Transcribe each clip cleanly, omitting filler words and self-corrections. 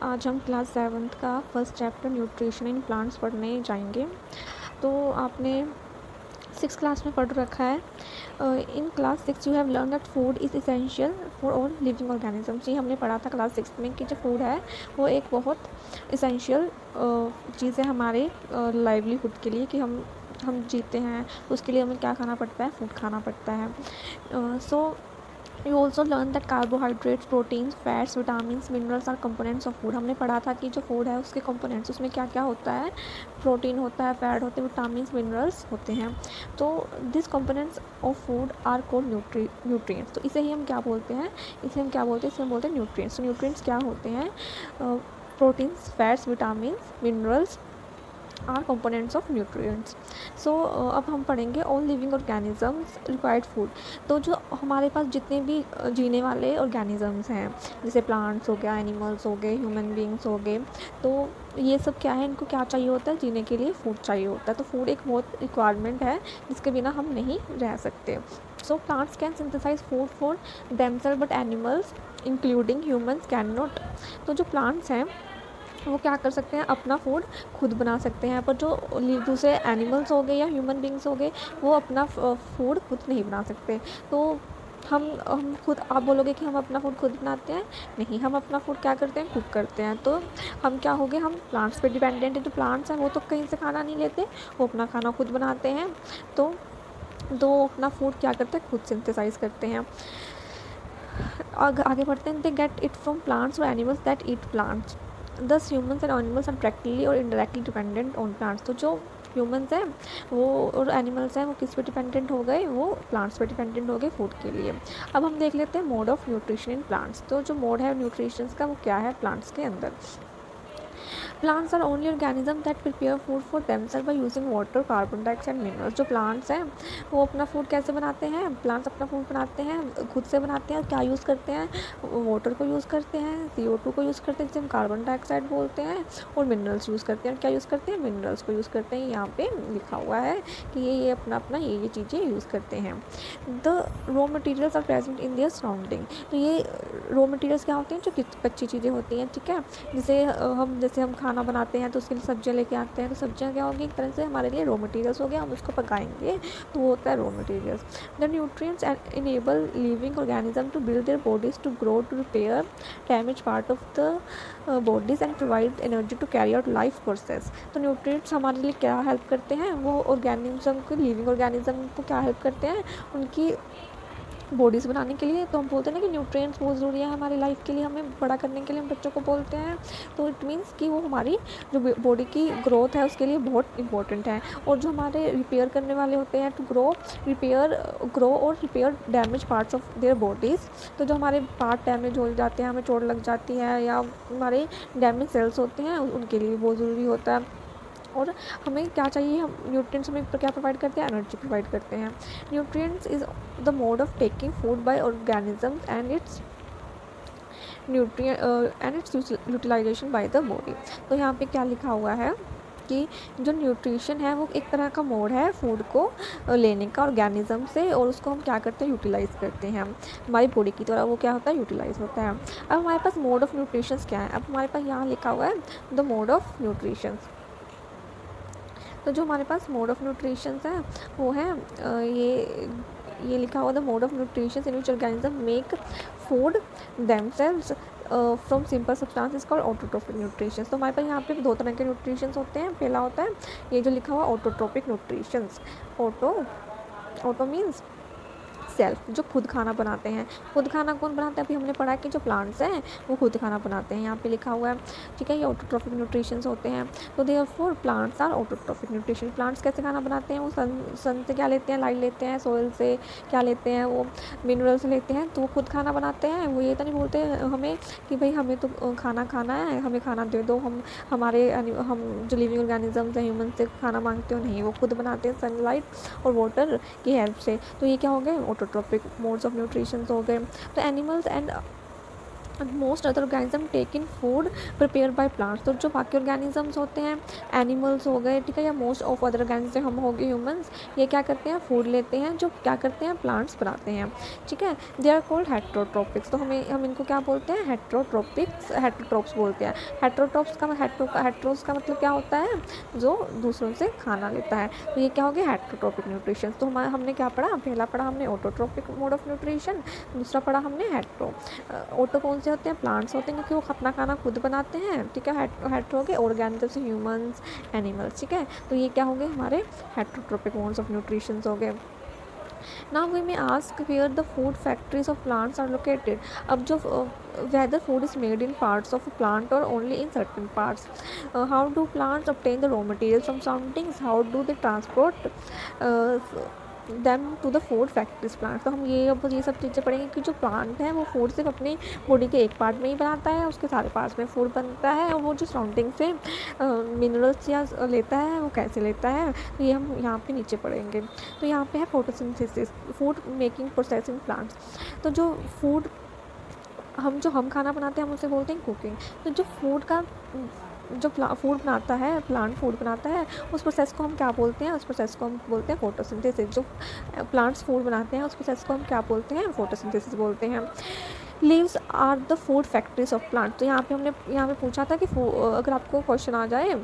आज हम class 7th का first chapter nutrition in plants पढ़ने जाएंगे। तो आपने 6th क्लास में पढ़ रखा है। In class 6 you have learn that food is essential for all living organisms. ये हमने पढ़ा था क्लास 6 में कि जो फूड है वो एक बहुत इसेंशियल चीज़ है हमारे लाइवलीहुड के लिए, कि हम जीते हैं उसके लिए हमें क्या खाना पड़ता है, फूड खाना पड़ता है। So you also learn that carbohydrates, proteins, fats, vitamins, minerals are components of food. हमने पढ़ा था कि जो फूड है उसके कंपोनेंट्स, उसमें क्या क्या होता है, प्रोटीन होता है, फैट होते हैं, विटामिन्स, मिनरल्स होते हैं। तो this components of food are called nutrients. तो इसे ही हम क्या बोलते हैं, इसे हम बोलते हैं न्यूट्रिएंट्स। तो न्यूट्रिएंट्स क्या होते हैं? Proteins, fats, vitamins, minerals are components of nutrients. So अब हम पढ़ेंगे all living organisms required food. तो जो हमारे पास जितने भी जीने वाले ऑर्गेनिजम्स हैं, जैसे प्लांट्स हो गया, एनिमल्स हो गए, ह्यूमन बींग्स हो गए, तो ये सब क्या है, इनको क्या चाहिए होता है? जीने के लिए फूड चाहिए होता है। तो फूड एक बहुत रिक्वायरमेंट है जिसके बिना हम नहीं रह सकते। So plants can synthesize food for themselves but animals including humans can not. तो जो प्लांट्स हैं वो क्या कर सकते हैं, अपना फूड खुद बना सकते हैं, पर जो दूसरे एनिमल्स हो गए या ह्यूमन बींग्स हो गए वो अपना फूड खुद नहीं बना सकते। तो हम खुद, आप बोलोगे कि हम अपना फूड खुद बनाते हैं, नहीं, हम अपना फूड क्या करते हैं, कुक करते हैं। तो हम क्या हो गए, हम प्लांट्स पे डिपेंडेंट है। जो प्लांट्स हैं वो तो कहीं से खाना नहीं लेते, वो अपना खाना खुद बनाते हैं। तो अपना फूड क्या करते हैं, खुद सिंथेसाइज करते हैं। आगे बढ़ते हैं। They get it from plants और animals that eat plants. Thus humans and animals are directly और इनडायरेक्टली डिपेंडेंट ऑन प्लांट्स। तो जो ह्यूमन्स हैं वो और एनिमल्स हैं वो किस पे डिपेंडेंट हो गए, वो प्लांट्स पे डिपेंडेंट हो गए फूड के लिए। अब हम देख लेते हैं mode of nutrition in plants. तो जो मोड है न्यूट्रिशन का वो क्या है प्लांट्स के अंदर। Plants are only organism that prepare food for themselves by using water, carbon dioxide, minerals. जो प्लांट्स हैं वो अपना फूड कैसे बनाते हैं, प्लांट्स अपना फूड बनाते हैं, खुद से बनाते हैं। क्या यूज़ करते हैं, वाटर को यूज़ करते हैं, CO2 को यूज़ करते हैं जिसे हम कार्बन डाइऑक्साइड बोलते हैं, और मिनरल्स यूज़ करते हैं। क्या यूज़ करते हैं, मिनरल्स को यूज़ करते हैं। यहाँ पे लिखा हुआ है कि ये अपना अपना ये चीज़ें यूज़ करते हैं। The raw materials are present in their surrounding. तो ये रॉ मटीरियल्स क्या होते हैं, जो कच्ची चीज़ें होती हैं, ठीक है। जैसे हम खाना बनाते हैं तो उसके लिए सब्जियां लेके आते हैं, तो सब्जियां क्या होगी, एक तरह से हमारे लिए रॉ मटेरियल्स हो गया, हम उसको पकाएंगे तो वो होता है raw materials. The nutrients enable living organism to build their bodies, to grow, to repair damage part of the bodies and provide energy to carry out life process. तो न्यूट्रिएंट्स हमारे लिए क्या हेल्प करते हैं, वो ऑर्गेनिज्म को, living organism को क्या हेल्प करते हैं, उनकी बॉडीज़ बनाने के लिए। तो हम बोलते हैं ना कि न्यूट्रिएंट्स बहुत ज़रूरी है हमारी लाइफ के लिए, हमें बड़ा करने के लिए हम बच्चों को बोलते हैं। तो इट मीन्स कि वो हमारी जो बॉडी की ग्रोथ है उसके लिए बहुत इंपॉर्टेंट है। और जो हमारे रिपेयर करने वाले होते हैं, टू ग्रो और repair damage parts of their bodies. तो जो हमारे पार्ट डैमेज हो जाते हैं, हमें चोट लग जाती है, या हमारे डैमेज सेल्स होते हैं, उनके लिए बहुत ज़रूरी होता है। और हमें क्या चाहिए, हम न्यूट्रिएंट्स हमें क्या प्रोवाइड करते हैं, एनर्जी प्रोवाइड करते हैं। Nutrients is the mode of taking food by organisms and its utilization by the body. तो यहाँ पे क्या लिखा हुआ है कि जो न्यूट्रिशन है वो एक तरह का मोड है फूड को लेने का ऑर्गेनिज्म से, और उसको हम क्या करते हैं, यूटिलाइज़ करते हैं हमारी बॉडी की तरह। वो क्या होता है, यूटिलाइज़ होता है। अब हमारे पास मोड ऑफ न्यूट्रिशन क्या है, अब हमारे पास यहाँ लिखा हुआ है द मोड ऑफ न्यूट्रिशन। तो जो हमारे पास मोड ऑफ न्यूट्रिशन है वो है ये लिखा हुआ the mode of nutrition in which organism make food themselves from simple substances called autotrophic nutrition. तो हमारे पास यहाँ पे दो तरह के न्यूट्रिशन होते हैं। पहला होता है ये जो लिखा हुआ autotrophic nutrition. Auto means self, जो खुद खाना बनाते हैं। खुद खाना कौन बनाता है, अभी हमने पढ़ा कि जो प्लांट्स हैं वो खुद खाना बनाते हैं, यहाँ पे लिखा हुआ है, ठीक है। ये ऑटोट्रोफिक न्यूट्रिशंस होते हैं। तो therefore plants are autotrophic nutrition. प्लांट्स कैसे खाना बनाते हैं, वो सन से क्या लेते हैं, लाइट लेते हैं, सोइल से क्या लेते हैं, वो मिनरल्स लेते हैं, तो वो खुद खाना बनाते हैं। वो ये तो नहीं बोलते हमें कि भाई हमें तो खाना खाना है, हमें खाना दे दो, हम जो लिविंग ऑर्गेनिजम्स हैं ह्यूमन से खाना मांगते हो, नहीं, वो खुद बनाते हैं सनलाइट और वाटर की हेल्प से। तो ये क्या हो गए, ऑटोट्रोपिक मोड्स ऑफ न्यूट्रिशन हो गए। तो animals and most other organism take in food prepare by plants. तो जो बाकी ऑर्गेनिजम्स होते हैं, एनिमल्स हो गए, ठीक है, या मोस्ट ऑफ अदर ऑर्गेनिज्म हम हो गए ह्यूमंस, ये क्या करते हैं, फूड लेते हैं जो क्या करते हैं, प्लांट्स बनाते हैं, ठीक है। They are called heterotrophs. तो हम इनको क्या बोलते हैं, हेट्रोट्रोपिक्स, हेट्रोट्रोप्स बोलते हैं। हेट्रोट्रोप्स का हेट्रोस का मतलब क्या होता है, जो दूसरों से खाना लेता है। तो ये क्या हो गया, हेट्रोट्रोपिक न्यूट्रिशन। तो हमने क्या पढ़ा, पहला पढ़ा हमने ऑटोट्रोपिक मोड ऑफ न्यूट्रिशन, दूसरा पढ़ा हमने हेट्रो। ऑटो कौन से होते हैं, प्लांट्स होते हैं, क्योंकि वो अपना खाना खुद बनाते हैं, ठीक है। हेट्रो के ऑर्गेनिजम्स, ह्यूमंस, एनिमल्स, ठीक है। तो ये क्या हो गए हमारे हेट्रोट्रोपिक मोड्स ऑफ न्यूट्रिशन हो गए। Now we may ask where the food factories of plants are located. अब जो whether food is made in parts of a plant or only in certain parts. How do plants obtain the raw materials from surroundings? How do they transport them to the food factories plant. तो हम ये सब चीज़ें पढ़ेंगे कि जो plant है वो फूड सिर्फ अपनी बॉडी के एक पार्ट में ही बनाता है, उसके सारे पार्ट्स में फूड बनता है, और वो जो सराउंडिंग से मिनरल्स या लेता है वो कैसे लेता है, तो ये हम यहाँ पे नीचे पढ़ेंगे। तो यहाँ पे है photosynthesis, food making process in plants. तो जो हम खाना बनाते हैं हम उसे बोलते हैं कुकिंग। तो जो फूड बनाता है, प्लांट फूड बनाता है, उस प्रोसेस को हम क्या बोलते हैं, उस प्रोसेस को हम बोलते हैं फोटोसिंथेसिस। जो प्लांट्स फूड बनाते हैं उस प्रोसेस को हम क्या बोलते हैं, फोटोसिंथेसिस बोलते हैं। Leaves are the food factories of plant. तो यहाँ पे पूछा था कि अगर आपको क्वेश्चन आ जाए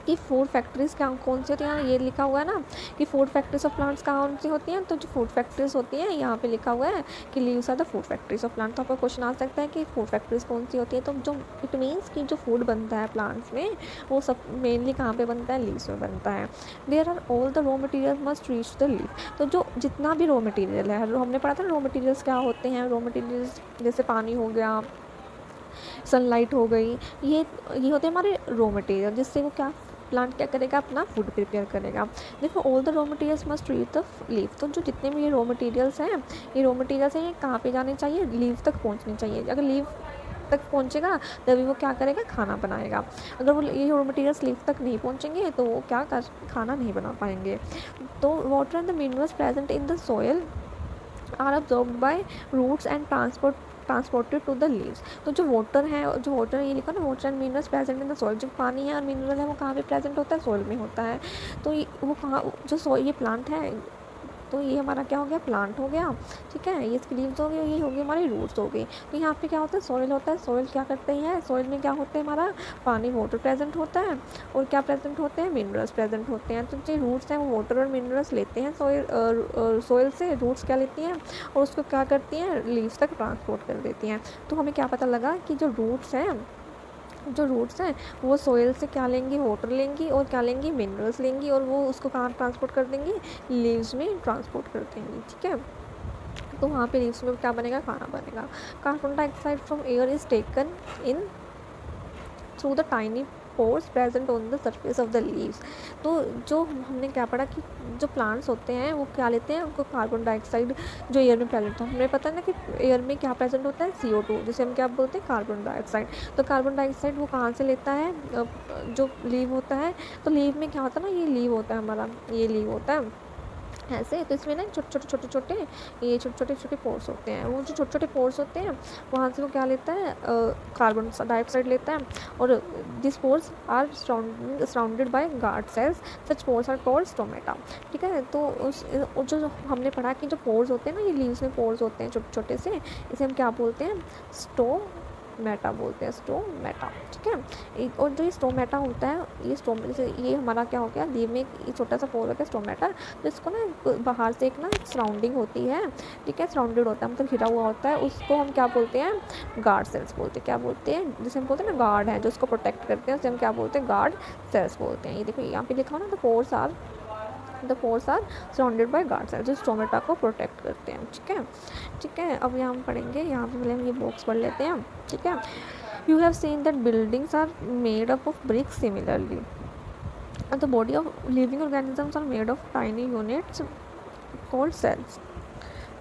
कि फूड फैक्ट्रीज़ क्या कौन सी होती हैं, ये लिखा हुआ है ना कि फूड फैक्ट्रीज ऑफ प्लांट्स कौन सी होती हैं। तो जो फूड फैक्ट्रीज होती हैं यहाँ पे लिखा हुआ है कि leaves are the food factories of plant. तो आपका क्वेश्चन आ सकता है कि फूड फैक्ट्रीज कौन सी होती है। तो जो इट मीन्स कि जो फूड बनता है प्लांट्स में वो सब मेनली कहाँ पे बनता है, लीव्स में बनता है। There are all the raw material must reach the leaf. तो जो जितना भी रॉ मटीरियल है, हमने पढ़ा था रॉ मटीरियल्स क्या होते हैं, रॉ मटीरियल्स जैसे पानी हो गया, सनलाइट हो गई, ये होते हैं हमारे रॉ मटेरियल, जिससे वो क्या प्लांट क्या करेगा, अपना फूड प्रिपेयर करेगा। देखो all the raw materials must reach the leaf. तो जो जितने भी ये रॉ मटेरियल्स हैं, ये कहाँ पे जाने चाहिए, लीव तक पहुँचने चाहिए। अगर लीव तक पहुँचेगा तभी वो क्या करेगा, खाना बनाएगा। अगर वो ये रॉ मटेरियल्स लीव तक नहीं पहुँचेंगे तो वो खाना नहीं बना पाएंगे। तो water and the minerals present in the soil are absorbed by roots and transported to the leaves. तो जो वाटर ये लिखा ना, water and minerals present in the soil, जो पानी है और मिनरल है वो कहाँ पे प्रेजेंट होता है, सॉइल में होता है। तो वो कहाँ, जो ये प्लांट है, तो ये हमारा क्या हो गया, प्लांट हो गया, ठीक है। ये इसकी लीव्स हो गई, ये हो गई हमारी रूट्स हो गई। तो यहाँ पे क्या होता है, सॉइल होता है। सॉइल क्या करते हैं, सॉइल में क्या होता है, हमारा पानी, वाटर प्रेजेंट होता है, और क्या प्रेजेंट होते हैं, मिनरल्स प्रेजेंट होते हैं। तो जो रूट्स हैं वो वाटर और मिनरल्स लेते हैं सॉइल से, रूट्स क्या लेती हैं और उसको क्या करती हैं, लीव्स तक ट्रांसपोर्ट कर देती हैं। तो हमें क्या पता लगा कि जो रूट्स हैं वो सॉइल से क्या लेंगी, वाटर लेंगी, और क्या लेंगी, मिनरल्स लेंगी, और वो उसको कहाँ ट्रांसपोर्ट कर देंगी, लीव्स में ट्रांसपोर्ट कर देंगी, ठीक है। तो वहाँ पे लीव्स में क्या बनेगा, खाना बनेगा। Carbon dioxide from air is taken in through the tiny pores present on the surface of the leaves. तो जो हमने क्या पढ़ा कि जो प्लांट्स होते हैं वो क्या लेते हैं, उनको कार्बन डाइऑक्साइड जो एयर में प्रेजेंट होता है, हमें पता है ना कि एयर में क्या प्रेजेंट होता है, CO2, जिसे हम क्या बोलते हैं, कार्बन डाइऑक्साइड। तो कार्बन डाइऑक्साइड वो कहाँ से लेता है, जो लीव होता है। तो लीव में क्या होता है ना, ये लीव होता है हमारा, ये लीव होता है ऐसे। तो इसमें ना छोटे छोटे पोर्स होते हैं। वो जो छोटे छोटे पोर्स होते हैं वहाँ से वो क्या लेता है, कार्बन डाइऑक्साइड लेता है। और this pores are surrounded by guard cells, such pores are called stomata, ठीक है। तो जो हमने पढ़ा कि जो पोर्स होते हैं ना, ये लीव्स में पोर्स होते हैं छोटे छोटे से, इसे हम क्या बोलते हैं, स्टोमेटा बोलते हैं, स्टोमेटा, ठीक है। और जो ये स्टोमेटा होता है, ये हमारा क्या हो गया, लीव में एक छोटा सा पोर हो गया स्टोमेटा। तो इसको ना बाहर से एक ना सराउंडिंग होती है, ठीक है, सराउंडेड होता है, मतलब घिरा हुआ होता है, उसको हम क्या बोलते हैं, गार्ड सेल्स बोलते हैं। क्या बोलते हैं, जिसे हम बोलते हैं ना गार्ड है, जो उसको प्रोटेक्ट करते हैं, उसे हम क्या बोलते हैं, गार्ड सेल्स बोलते हैं। ये देखो यहाँ पे लिखा हो ना, the pores are surrounded by guard cells, जो स्टोमेटा को प्रोटेक्ट करते हैं, ठीक है। अब यहाँ हम पढ़ेंगे, यहाँ पे पहले हम ये बॉक्स पढ़ लेते हैं, ठीक है। You have seen that buildings are made up of bricks similarly, the body of living organisms are made of tiny units called cells.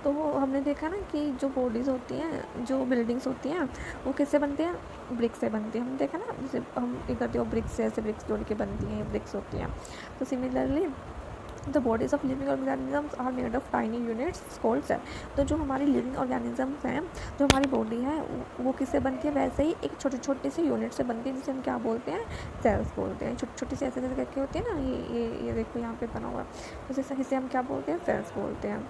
तो हमने देखा ना कि जो बॉडीज़ होती हैं, जो बिल्डिंग्स होती हैं, वो किससे बनती हैं, ब्रिक से बनती है। हमने देखा ना, जैसे हम ये करते हो ब्रिक्स से, ऐसे ब्रिक्स जोड़ के बनती हैं, ब्रिक्स होती हैं। तो similarly the bodies of living organisms are made of tiny units called cell. तो जो हमारी लिविंग ऑर्गेनिजम्स हैं, जो हमारी बॉडी है, वो किससे बनती है, वैसे ही एक छोटे छोटे से यूनिट से बनती है, जिसे हम क्या बोलते हैं, सेल्स बोलते हैं। छोटी छोटी से ऐसे ऐसे करके होती है ना, ये देखो यहाँ पे बना हुआ है, तो इसे हम क्या बोलते हैं, सेल्स बोलते हैं।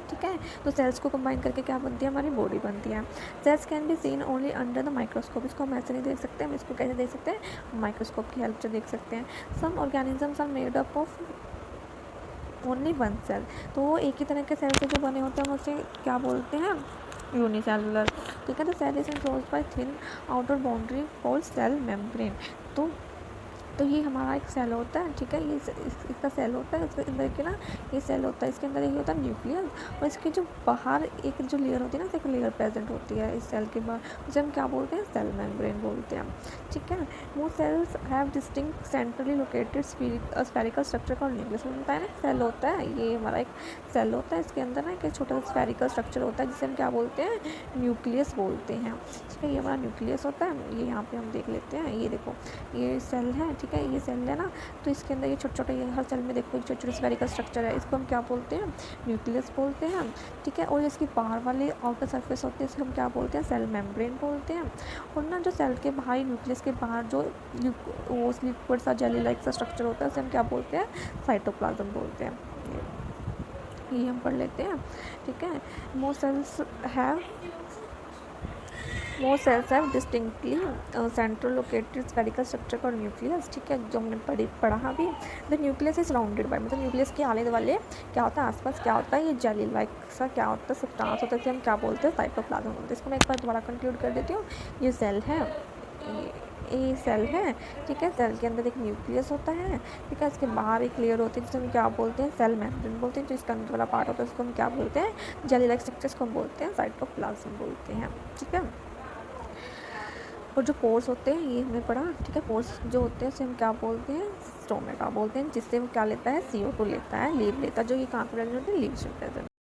ठीक है, तो सेल्स को कंबाइन करके क्या बनती है, हमारी बॉडी बनती है। Cells can be seen only under the microscope. इसको हम ऐसे नहीं देख सकते, हम इसको कैसे देख सकते हैं, माइक्रोस्कोप की हेल्प से देख सकते हैं। Some organisms are made up of only one cell. तो वो एक ही तरह के सेल से जो बने होते हैं, हम उसे क्या बोलते हैं, यूनिसेलुलर। ठीक है, तो cell is enclosed by thin outer boundary called cell membrane. तो ये हमारा एक सेल होता है। ठीक है, ये इसका सेल होता है, इसके अंदर के ना ये सेल होता है, इसके अंदर ये होता है न्यूक्लियस, और इसके जो बाहर एक जो लेयर होती है ना, एक लेयर प्रेजेंट होती है इस सेल के बाहर, उसे हम क्या बोलते हैं, सेल मेम्ब्रेन बोलते हैं। ठीक है, most cells have distinct centrally located spherical structure का न्यूक्लियस होता है ना, सेल होता है, ये हमारा एक सेल होता है, इसके अंदर ना एक छोटा सा स्फेरिकल स्ट्रक्चर होता है, जिसे हम क्या बोलते हैं, न्यूक्लियस बोलते हैं। ठीक है, ये हमारा न्यूक्लियस होता है, ये यहाँ पे हम देख लेते हैं, ये देखो ये सेल है। ठीक है, ये सेल है ना, तो इसके अंदर ये छोटे छोटे, ये हर सेल में देखो छोटे छोटे स्फेरिकल स्ट्रक्चर है, इसको हम क्या बोलते हैं, न्यूक्लियस बोलते हैं। ठीक है, और इसकी बाहर वाले आउटर सरफेस होते हैं, इसको हम क्या बोलते हैं, सेल मेम्ब्रेन बोलते हैं। और ना जो सेल के बाहर, न्यूक्लियस के बाहर जो वो लिक्विड सा जेली लाइक सा स्ट्रक्चर होता है, उसे हम क्या बोलते हैं, साइटोप्लाज्म बोलते हैं। ये हम पढ़ लेते हैं। ठीक है, most cells have distinctly central located spherical structure का न्यूक्लियस। ठीक है, जो हमने पढ़ा भी, the nucleus is rounded by, मतलब न्यूक्लियस के आले वाले क्या होता है, आसपास क्या होता है, ये जेली लाइक सा क्या होता है, सब्सटेंस होता है, इसे हम क्या बोलते हैं, साइटोप्लाज्म बोलते हैं। इसको मैं एक बार दोबारा कंक्लूड कर देती हूँ। ये सेल है, ये सेल है। ठीक है, सेल के अंदर एक न्यूक्लियस होता है। ठीक है, इसके बाहर एक लेयर होती है, जिसे हम क्या बोलते हैं, सेल मेम्ब्रेन बोलते हैं। जो इसका अंदर वाला पार्ट होता है, उसको हम क्या बोलते हैं, जेली लाइक स्ट्रक्चर्स को हम बोलते हैं, साइटोप्लाज्म बोलते हैं। ठीक है, और जो पोर्स होते हैं, ये हमने पढ़ा। ठीक है, पोर्स जो होते हैं उसे हम क्या बोलते हैं, स्टोमेटा बोलते हैं, जिससे वो क्या लेता है, CO2 लेता है, लीव लेता है, जो ये कहाँ पर प्रेजेंट होते हैं, लीव्स में प्रेजेंट